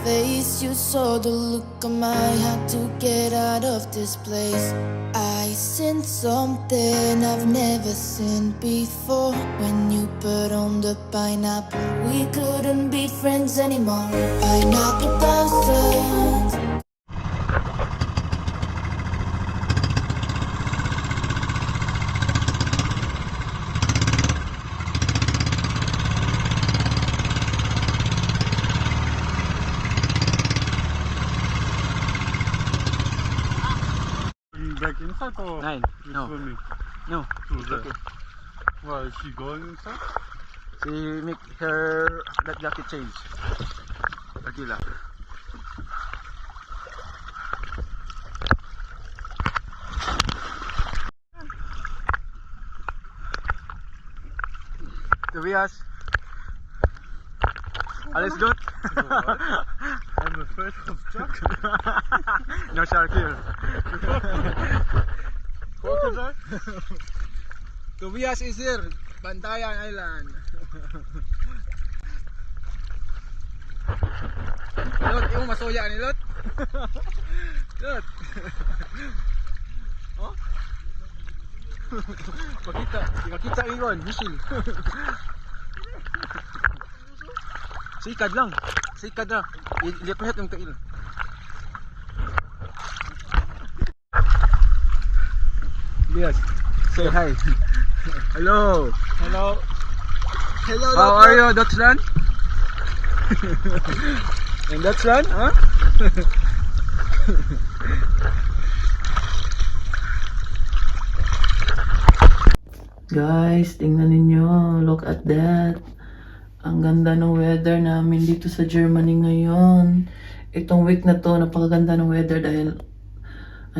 face. You saw the look on my heart to get out of this place. I seen something I've never seen before. When you put on the pineapple, we couldn't be friends anymore. Pineapple blossoms. Back inside or Nine. you No. swimming? No, To it's there. okay. Why is she going inside? She make her that jacket change. Agila. Tobias. Alles gut? I'm afraid of Jack. No shark here. Crocodile? Tobias is here. Bantayan Island. Lot, yung masoya ni Lot. Lot. Oh? Pakita ingon, misil. Sikad lang. Sikad lang. Lihat yung kail. Yes. Say hi. Hello. Hello. Hello. How are you, Dutchland? In Dutchland, huh? Guys, tingnan ninyo. Look at that. Ang ganda ng weather namin dito sa Germany ngayon. Itong week na to, napakaganda ng weather dahil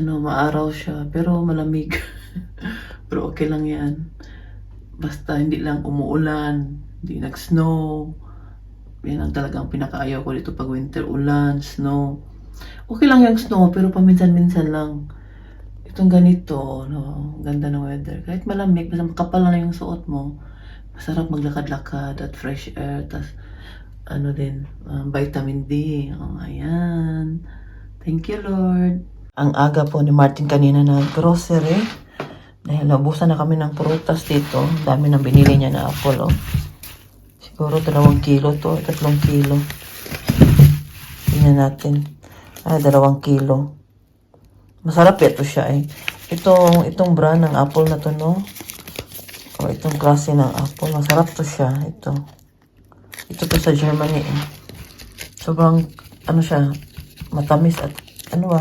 maaraw siya. Pero malamig. Pero okay lang yan. Basta hindi lang umuulan, hindi nag-snow. Yan ang talagang pinakaayaw ko dito pag winter. Ulan, snow. Okay lang yung snow, pero paminsan-minsan lang. Itong ganito, ganda ng weather. Kahit malamig, basta makapal na yung suot mo, masarap maglakad-lakad at fresh air. Tas, vitamin D. Oh, ayan. Thank you, Lord. Ang aga po ni Martin kanina na grocery. Dahil naubusan na kami ng prutas dito. Dami nang binili niya na apple, oh. Siguro 2 kilo to, 3 kilo. Tingnan natin. 2 kilo. Masarap ito siya eh. Itong brand ng apple na to, no? O itong klase ng apple. Masarap to siya. Ito sa Germany eh. Sobrang, siya, matamis at,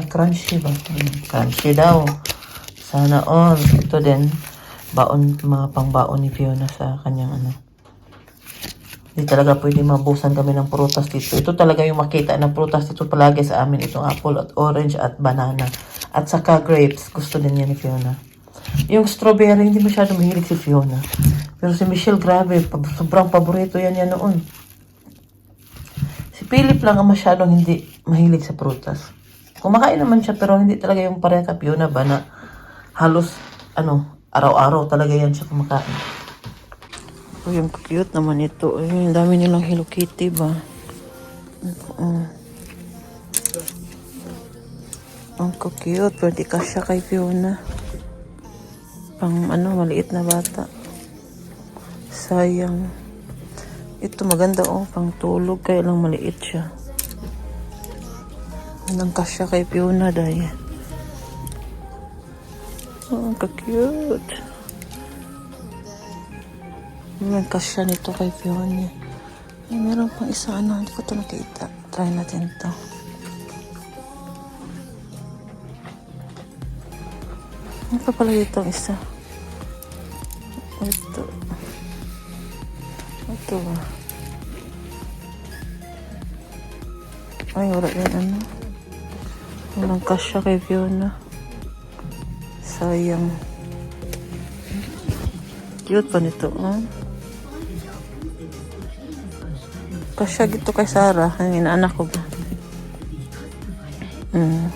crunchy ba? Crunchy daw. Sana all. Ito din, mga pangbaon ni Fiona sa kanyang Hindi talaga pwede mabusan kami ng prutas dito. Ito talaga yung makita ng prutas dito palagi sa amin. Itong apple at orange at banana. At saka grapes. Gusto din niya ni Fiona. Yung strawberry, hindi masyado mahilig si Fiona. Pero si Michelle, grabe. Sobrang paborito yan noon. Si Philip lang ang masyadong hindi mahilig sa prutas. Kumakain naman siya, pero hindi talaga yung pareha ka Fiona ba na halos, araw-araw talaga yan siya kumakain. Yung cute naman ito. Ang dami nilang Hello Kitty ba? Ang cute. Pwede kasya kay Fiona. Pang maliit na bata. Sayang. Ito maganda pang tulog. Kaya lang maliit siya. Ang kasya kay Fiona dahil. Ang cute. Ang kasya nito kay Fiona. Meron pang isa hindi ko ito nakita. Try natin ito. Ano pa pala dito ang isa? Ito ba? Ay, wala yan walang kasya kay Fiona. Sayang. Cute pa nito, Kasya gito kay Sarah. Ang inaanak ko ba? Ang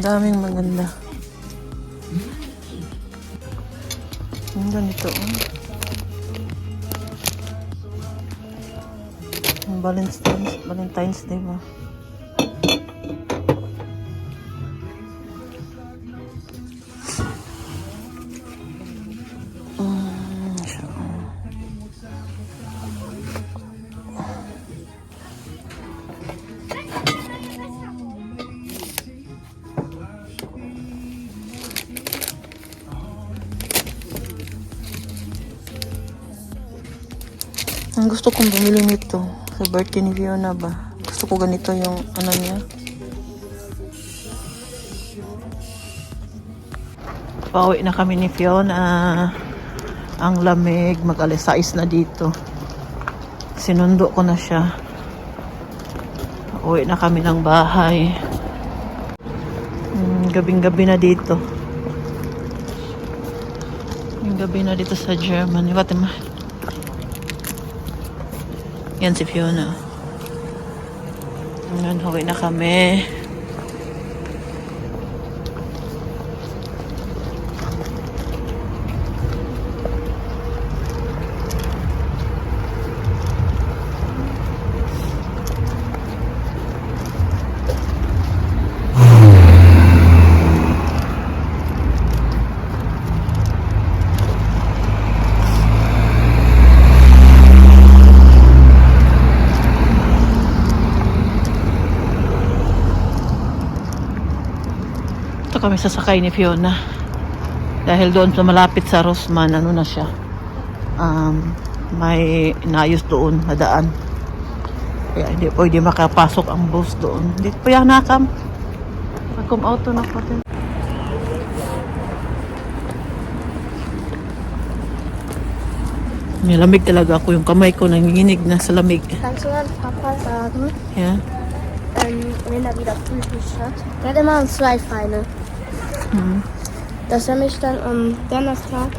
daming maganda. Ang ganito, Valentine's Day ba? Ang gusto kong bumili nito sa birthday ni Fiona ba? Gusto ko ganito yung ano niya. Pauwi na kami ni Fiona. Ang lamig, mag-alas 6 na dito. Sinundo ko na siya. Pauwi na kami ng bahay. Gabing-gabi na dito. Gabi na dito sa Germany. Warte mal. Yan si Fiona. Ngayon, huwi na kami. Kami sasakay ni Fiona dahil doon sa malapit sa Rossmann, ano na siya, may inayos doon na daan, kaya hindi pwede makapasok ang bus doon. Hindi po yan nakam pagkum auto na po din. Nilamig talaga ako, yung kamay ko nanginginig na sa lamig. Kannst du dann Papa sagen, Yeah. wenn er wieder Prüfung hat? Der hat immer zwei Feinde. Dass er mich dann am Donnerstag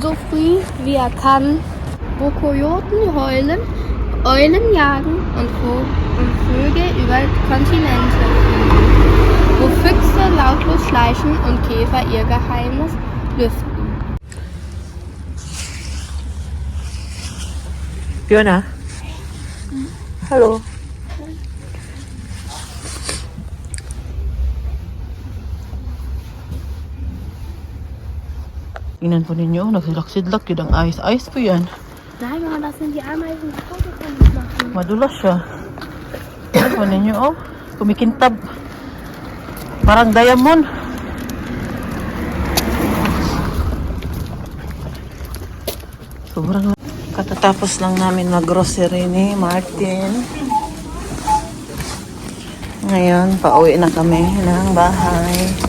so früh wie er kann, wo Kojoten heulen, Eulen jagen und Vögel über Kontinente fliegen, wo Füchse lautlos schleichen und Käfer ihr Geheimnis lüften. Fiona? Hello. Tingnan po ninyo, nagsilak-sidlak yun ang ice. Ice po yan. Nein, Mama, das sind die Ameisen, die Fotos von uns machen. Madulas siya. Tingnan po ninyo, oh. Kumikintab. Parang diamond. Sobrang katatapos lang namin mag-grocery ni Martin. Ngayon, pauwi na kami ng bahay.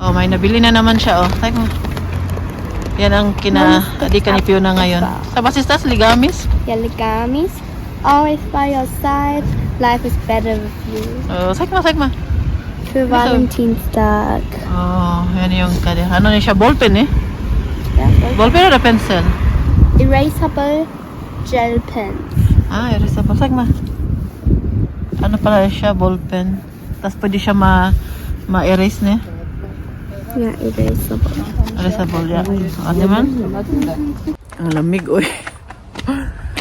Oh, may nabili na naman siya, oh. Tay mo. Yan ang kina-adika ni Fiona ngayon. Sa basistas, ligamis. Ja, Legamis, always by your side, life is better with you. Oh, say mo. Für Valentinstag. Oh, yan yung ano niya siya, ballpen eh. Ja, Ballpen o pencil? erasable gel pens. Ah, erasable. Say mo. Ano pala siya, ballpen. Tapos pwede siya ma-erase niya. Ja, erasable. Erasable, ya. Ano man? Ang lamig, oy.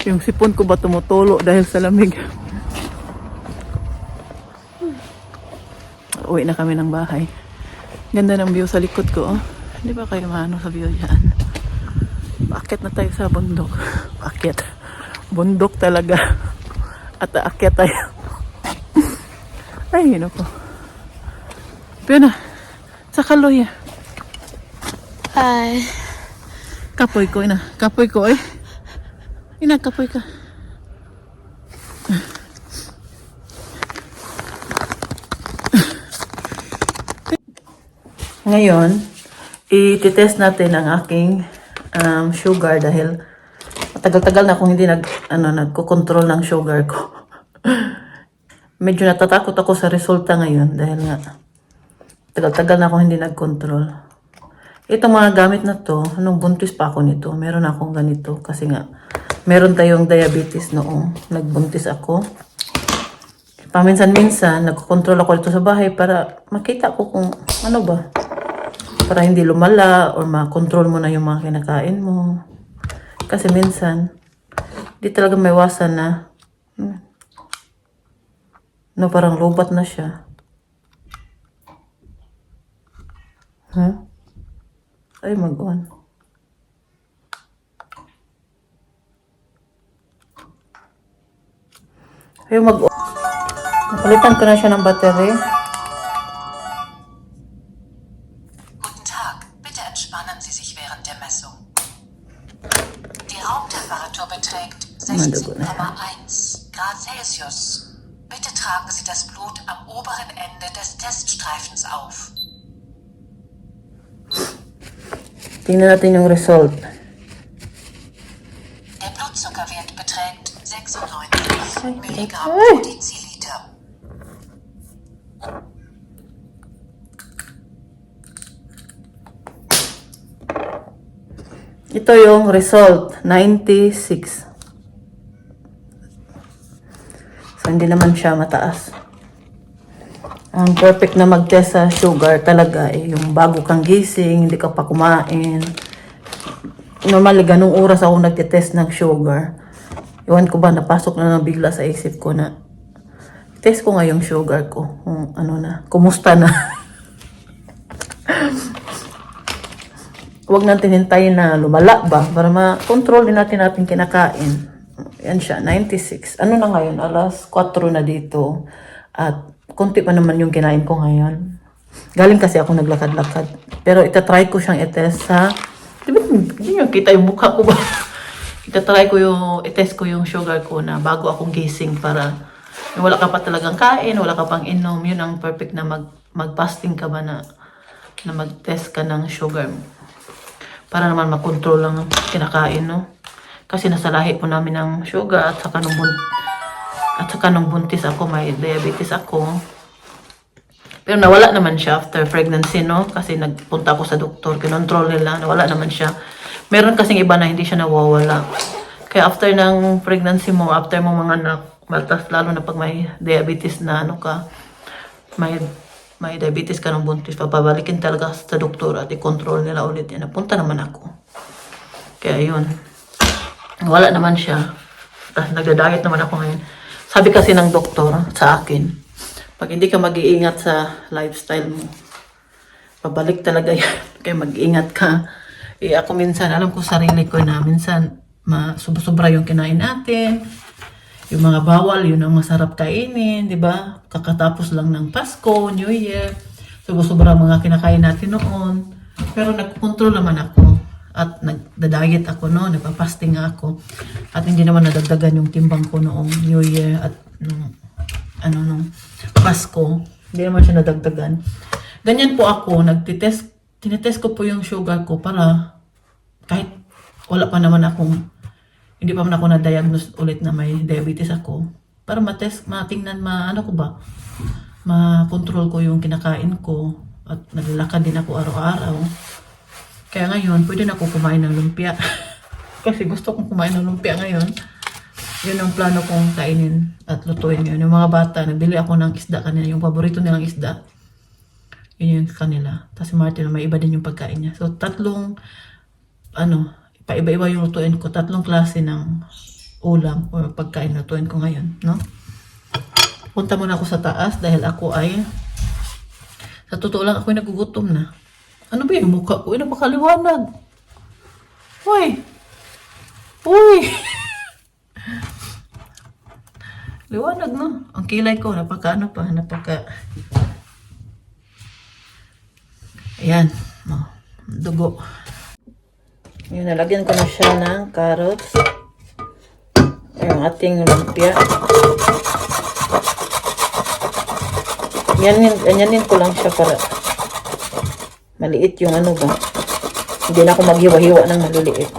Yung sipon ko ba tumutulo dahil sa lamig. Uwi na kami ng bahay. Ganda ng view sa likod ko, oh. Hindi ba kayo maano sa view dyan? Paakyat na tayo sa bundok. Paakyat. Bundok talaga. At aakyat tayo. Ay, yun ako. Pena. Sa kaloy. Hi. Kapoy ko, ina. Kapoy ko, eh. Ina, kapoy ka. Ngayon, i-test natin ang aking sugar dahil matagal-tagal na akong hindi nagko-control ng sugar ko. Medyo natatakot ako sa resulta ngayon dahil nga tagal-tagal na akong hindi nag-control. Itong mga gamit na to, nung buntis pa ako nito, meron akong ganito kasi nga meron tayong diabetes noong nagbuntis ako. Paminsan-minsan, nagko-control ako dito sa bahay para makita ko kung ano ba. Para hindi lumala or makontrol mo na yung mga kinakain mo. Kasi minsan, di talaga may iwasan na parang lubat na siya. Ay, mag-on. Ay, mag-on. Napalitan ko na siya ng battery. Guten Tag, bitte entspannen Sie sich während der Messung. Die Raumtemperatur beträgt 16,1 Grad Celsius. Bitte tragen Sie das Blut am oberen Ende des Teststreifens auf. Tingnan natin yung result. Der Blutzuckerwert beträgt 96 Milligramm pro Deziliter. Ito yung result, 96. So, hindi naman siya mataas. Ang perfect na mag-test sa sugar talaga yung bago kang gising, hindi ka pa kumain. Normally, ganung oras ako nagtitest ng sugar. Iwan ko ba, napasok na bigla sa isip ko na test ko nga yung sugar ko. Kung kumusta na. Huwag natin hintayin na lumala ba para ma-control din natin kinakain. Yan siya, 96. Ano na ngayon? Alas 4 na dito. At konti pa naman yung kinain ko ngayon. Galing kasi ako naglakad-lakad. Pero itatry ko siyang i-test sa... Hindi nyo kita yung mukha ko ba? I-test ko yung sugar ko na bago akong gising para wala ka pa talagang kain, wala ka pang inom. Yun ang perfect na mag-fasting ka ba na mag-test ka ng sugar mo. Para naman makontrol lang kinakain, no? Kasi nasa lahi po namin ng sugar at saka nung buntis ako, may diabetes ako. Pero nawala naman siya after pregnancy, no? Kasi nagpunta ako sa doktor, kinontrol nila, nawala naman siya. Meron kasing iba na hindi siya nawawala. Kaya after ng pregnancy mo, after mo mga anak, matas lalo na pag may diabetes na may diabetes ka ng buntis, papabalikin talaga sa doktor at i-control nila ulit yan. Napunta naman ako. Kaya yun. Wala naman siya. Tapos nagda-diet naman ako ngayon. Sabi kasi ng doktor sa akin, pag hindi ka mag-iingat sa lifestyle mo, pabalik talaga yan. Kaya mag-iingat ka. Ako minsan, alam ko sarili ko na minsan, sobra yung kinain natin. Yung mga bawal, yun ang masarap kainin, di ba? Kakatapos lang ng Pasko, New Year. Sobra mga kinakain natin noon. Pero nagkukontrol naman ako. At nagda-diet ako noon, nagpa-fasting ako. At hindi naman nadagdagan yung timbang ko noong New Year at nung Pasko. Hindi naman siya nadagdagan. Ganyan po ako, tinetest ko po yung sugar ko para kahit wala pa naman hindi pa man ako na-diagnose ulit na may diabetes ako. Para matingnan, ma-control ko yung kinakain ko. At naglalakad din ako araw-araw. Kaya ngayon, pwede na ako kumain ng lumpia. Kasi gusto kong kumain ng lumpia ngayon. Yun ang plano kong kainin at lutuin ngayon. Yung mga bata, nagbili ako ng isda kanina. Yung paborito nilang isda. Yun yung kanila. Tapos si Martin, may iba din yung pagkain niya. So, paiba-iba yung lutuin ko. 3 klase ng ulam o pagkain lutuin ko ngayon, no? Punta muna ako sa taas dahil ako ay sa totoo lang ako'y nagugutom na. Ano ba yung mukha ko? Napakaliwanag. Uy! Liwanag, no? Ang kilay ko, napaka Ayan. Oh, dugo. Ayan, nalagyan ko na siya ng carrots. Yung ating lumpia. Ganyanin ko lang siya para maliit yung ano ba. Hindi na ako maghiwa-hiwa ng maliliit.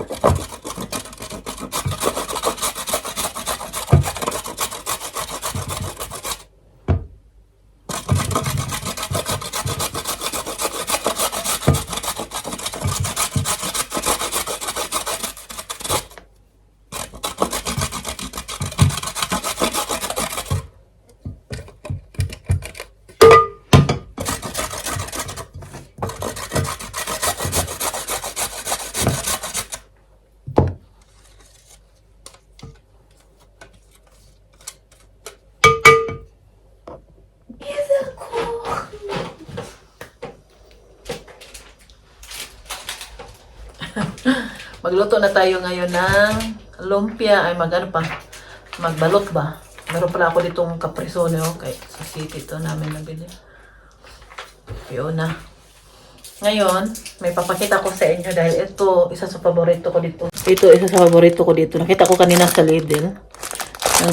Magluto na tayo ngayon ng lumpia. Ay magbalot ba? Meron pala ako ditong kaprisone, okay. Sa city to namin nabili. Fiona. Ngayon, may papakita ko sa inyo dahil ito, isa sa paborito ko dito. Ito, isa sa paborito ko dito. Nakita ko kanina sa Lidl.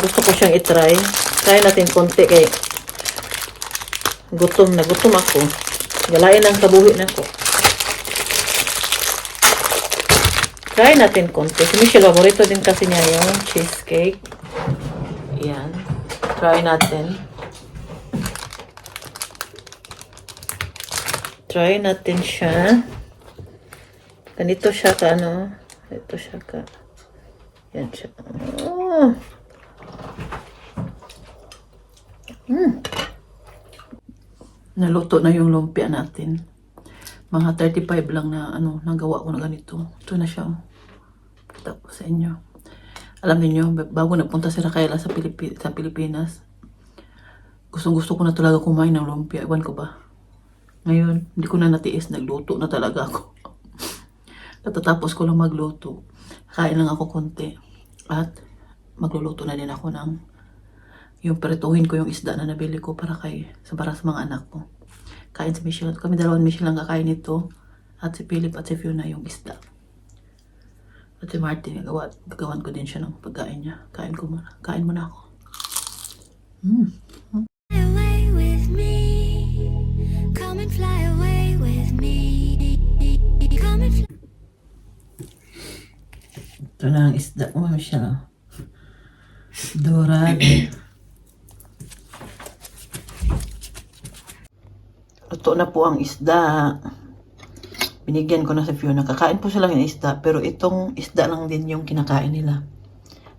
Gusto ko siyang itry. Try natin konti kay gutom ako. Galain ang kabuhi na ko. Try natin konti. Si Michelle, paborito din kasi niya yung cheesecake. Ayan. Try natin. Try natin siya. Ganito siya ka, ano? Ito siya ka. Yan siya. Oh. Naluto na yung lumpia natin. Mga 35 lang na nagawa ko na ganito. Ito na siya. Kita ko sa inyo. Alam niyo, bago napunta si Raquel sa Pilipinas, gustong-gusto ko na talaga kumain ng lumpia. Iwan ko ba? Ngayon, hindi ko na natiis. Nagluto na talaga ako. Natatapos ko lang magluto. Kain lang ako konti. At magluluto na din ako ng yung perituhin ko yung isda na nabili ko para sa mga anak ko. Kain si Michelle. Kami dalawang Michelle lang kakain ito. At si Philip at si Fiona yung isda. At si Martin, gagawan ko din siya ng pagkain niya. Kain muna ako. Fly away with me. Come and fly away with me. Come and fly. Ito na ang isda ko, Michelle. Dorado. Luto na po ang isda. Binigyan ko na si Fiona. Kakain po sila ng isda, pero itong isda lang din yung kinakain nila.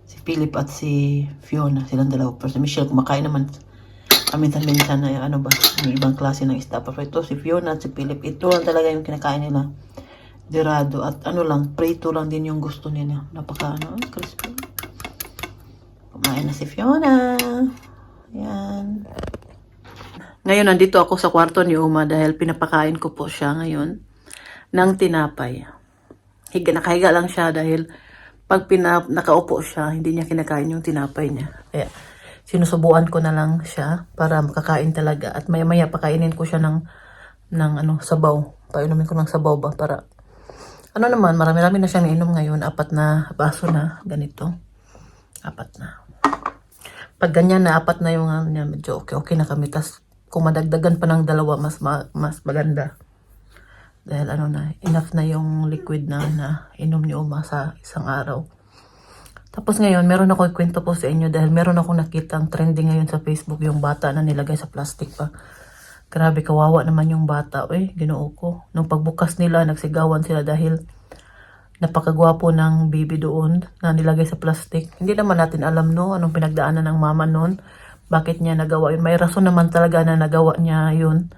Si Philip at si Fiona, silang dalawa. Pero si Michelle, kumakain naman minsan-minsan na yung ibang klase ng isda. Pero ito, si Fiona at si Philip, ito lang talaga yung kinakain nila. Dorado. At prito lang din yung gusto nila. Crispy. Kumain na si Fiona. Ayan. Ngayon, nandito ako sa kwarto ni Uma dahil pinapakain ko po siya ngayon ng tinapay. Nakahiga lang siya dahil pag nakaupo siya, hindi niya kinakain yung tinapay niya. Kaya sinusubuan ko na lang siya para makakain talaga. At maya-maya pakainin ko siya ng sabaw. Painumin ko ng sabaw ba para marami-rami na siyang inom ngayon. 4 na baso na ganito. 4 na. Pag ganyan na 4 na yung niya, medyo okay na kami. Tas kung madagdagan pa ng 2, mas maganda. Dahil enough na yung liquid na inom ni Uma sa isang araw. Tapos ngayon, meron ako ikwento po sa inyo dahil meron ako nakitang trending ngayon sa Facebook yung bata na nilagay sa plastic pa. Grabe, kawawa naman yung bata. Ginoo ko. Nung pagbukas nila, nagsigawan sila dahil napakagwapo ng baby doon na nilagay sa plastic. Hindi naman natin alam anong pinagdaanan ng mama noon. Bakit niya nagawa yun? May rason naman talaga na nagawa niya yun.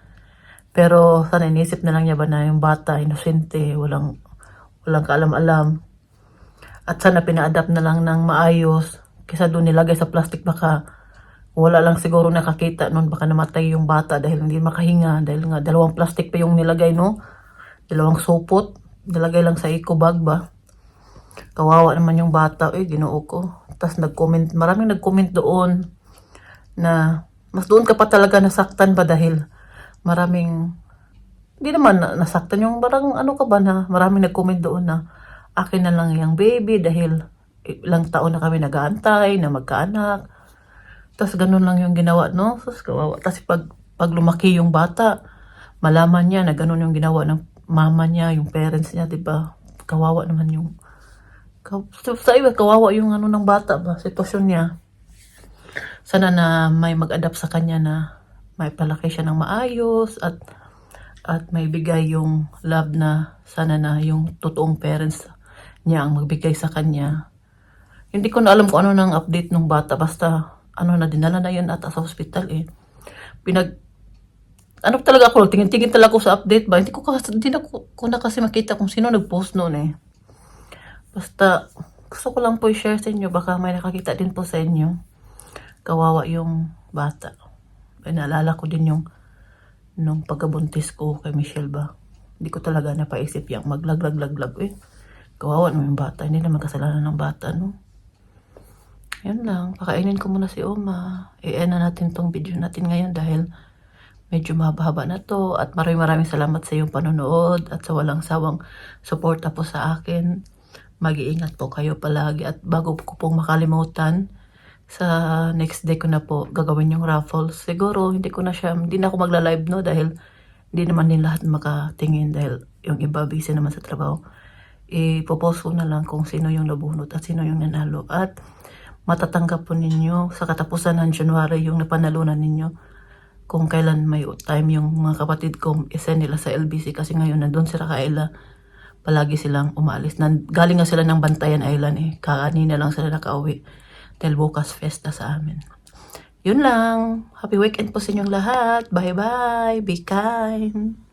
Pero sana inisip na lang niya ba na yung bata, inosente, walang kaalam-alam. At sana pina-adapt na lang ng maayos. Kesa doon nilagay sa plastic, baka wala lang siguro nakakita noon, baka namatay yung bata dahil hindi makahinga. Dahil nga 2 plastic pa yung nilagay, 2 supot. Nilagay lang sa eco bag ba. Kawawa naman yung bata, ginoo ko. Tapos maraming nag-comment doon na mas doon ka pa talaga nasaktan ba dahil maraming Hindi naman nasaktan yung parang ano ka ba na maraming nag-comment doon na akin na lang yung baby dahil ilang taon na kami nag-aantay na magkaanak. Tapos ganun lang yung ginawa, no? Tapos kawawa. Tapos pag lumaki yung bata, malaman niya na ganun yung ginawa ng mama niya, yung parents niya, diba? Kawawa naman yung sa iba, kawawa yung ano ng bata ba, sitwasyon niya. Sana na may mag-adapt sa kanya na may palaki siya ng maayos at may bigay yung love na sana na yung totoong parents niya ang magbigay sa kanya. Hindi ko na alam kung ano nang update ng bata, basta ano na dinala na yun ata sa hospital eh. Ano talaga ako, tingin-tingin talaga ako sa update ba? Hindi ko na kasi makita kung sino nag-post noon eh. Basta gusto ko lang po i-share sa inyo, baka may nakakita din po sa inyo. Kawawa yung bata. Naalala ko din yung nung pagkabuntis ko kay Michelle ba. Hindi ko talaga napaisip yung maglaglag eh. Kawawa naman yung bata. Hindi naman kasalanan ng bata, no? Yan lang. Pakainin ko muna si Oma. I-end na natin tong video natin ngayon dahil medyo mahaba na to. At maraming salamat sa iyong panonood at sa walang sawang suporta po sa akin. Mag-iingat po kayo palagi. At bago ko pong makalimutan, sa next day ko na po gagawin yung raffles. Siguro hindi na ako magla-live, no, dahil hindi naman din lahat makatingin dahil yung iba busy naman sa trabaho. Ipopost ko na lang kung sino yung nabunot at sino yung nanalo. At matatanggap po ninyo sa katapusan ng January yung napanalunan ninyo. Kung kailan may time yung mga kapatid ko isend nila sa LBC kasi ngayon nandun si Rakaela. Palagi silang umaalis. Galing nga sila ng Bantayan Island eh. Kanina lang sila nakauwi. Dahil bukas festa sa amin. Yun lang. Happy weekend po sa inyong lahat. Bye-bye. Be kind.